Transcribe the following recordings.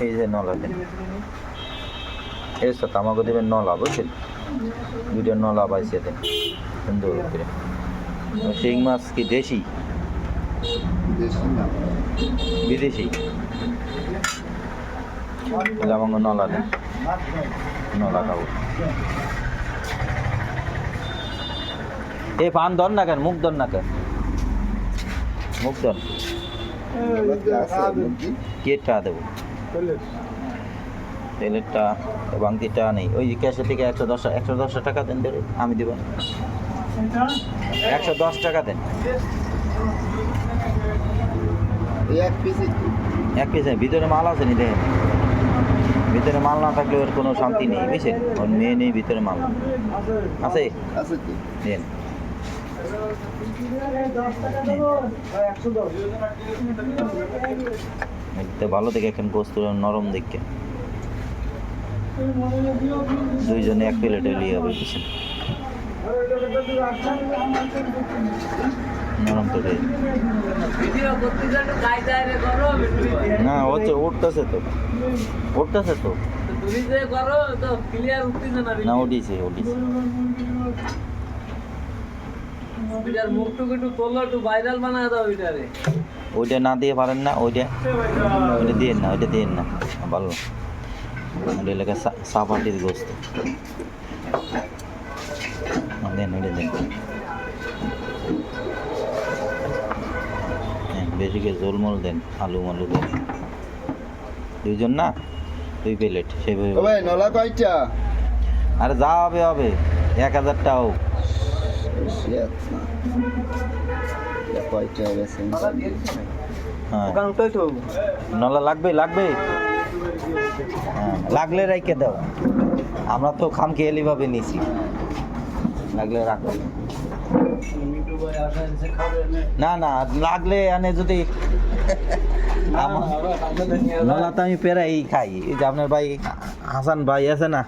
এই যে নলা দেন, এর সাথে আমাকে দেবেন নলা, বুঝছেন? দুইটা নলা বাইসে দেন সুন্দর করে। শিং মাছ কি দেশি বিদেশি? আমাকে নলা দেন, নলা খাবো। এই পান ধর না কেন, মুখ ধর না কেন, মুখ ধর। কেটটা দেবো, তেলেরটা বাংতিটা নেই। ওই ক্যাশে থেকে 110 টাকা দেন, ধরে আমি দেবো। 110 টাকা দেন। এক পিস ভিতরে মাল আছে নি? দেখেন, ভিতরে মাল না থাকলে ওর কোনো শান্তি নেই, বুঝছেন? ওর মেয়ে নেই, ভিতরে মাল আছে, দেন। ভালো দেখে এখন গোস্ত নরম দেখে, দুইজনে এক প্লেটে নিয়ে হবে, বুঝছেন? নরম তো না হচ্ছে, উঠতেছে তো, উঠতেছে তো না, উঠিছে উঠিছে। ওইটা না দিয়ে পারেন না, ওইটা দিয়ে না, ওইটা দিয়ে না, ভালো এলাকা সাপাটির গোস্ত দেন, ওইটা দেন। বেশি করে ঝোলমোল দেন, আলু মালু দেন। দুইজন না, 2 প্লেট সেভাবে। নলা কয়টা? আরে যা হবে হবে, 1000 টাকা হোক। নলা লাগবে লাগবে, হ্যাঁ লাগলে রাইকে দাও। আমরা তো খাম খেয়ালি ভাবে নিছি, লাগলে রাখো। না না লাগলে আনে যদি নলা তো আমি পেরাই খাই। এই যে আপনার ভাই হাসান ভাই আছে না,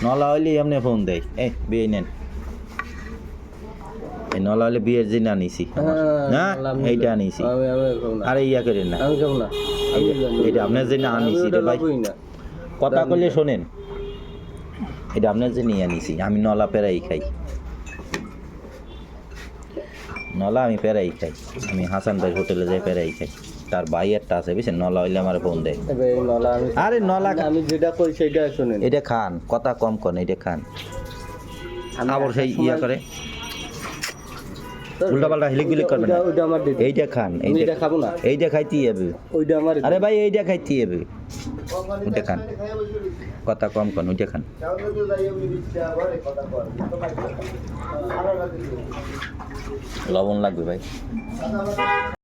নলা হইলেই আপনি ফোন দেয়, এই বিয়ে নেন। এই নলা হলে বিয়ের দিন আনিছি না, এইটা আনিছি। আরে ইয়া করেন না, এটা আপনার জন্য আনিছি রে ভাই, কথা কইলে শোনেন। এটা আপনার জন্য আনিছি, আমি নলা পেরাই খাই, নলা আমি পেরাই খাই। আমি হাসান ভাই হোটেলে যাই পেরাই খাই, তার ভাই একটা আছে, বুঝছেন? নলা হইলে আমার ফোন দেয়। আরে নলা আমি যেটা কই সেটা শুনেন, এটা খান, কথা কম করেন, এটা খান। আবার সেই ইয়া করে উল্টা পাল্টা হিলিক করবেন, এইটা খান। এইটা খাবো না, এইটা খাইতেই হবে। আরে ভাই এইটা খাইতেই হবে, ওইটা খান, কথা কম করেন, ওইটা খান। লবণ লাগবে ভাই।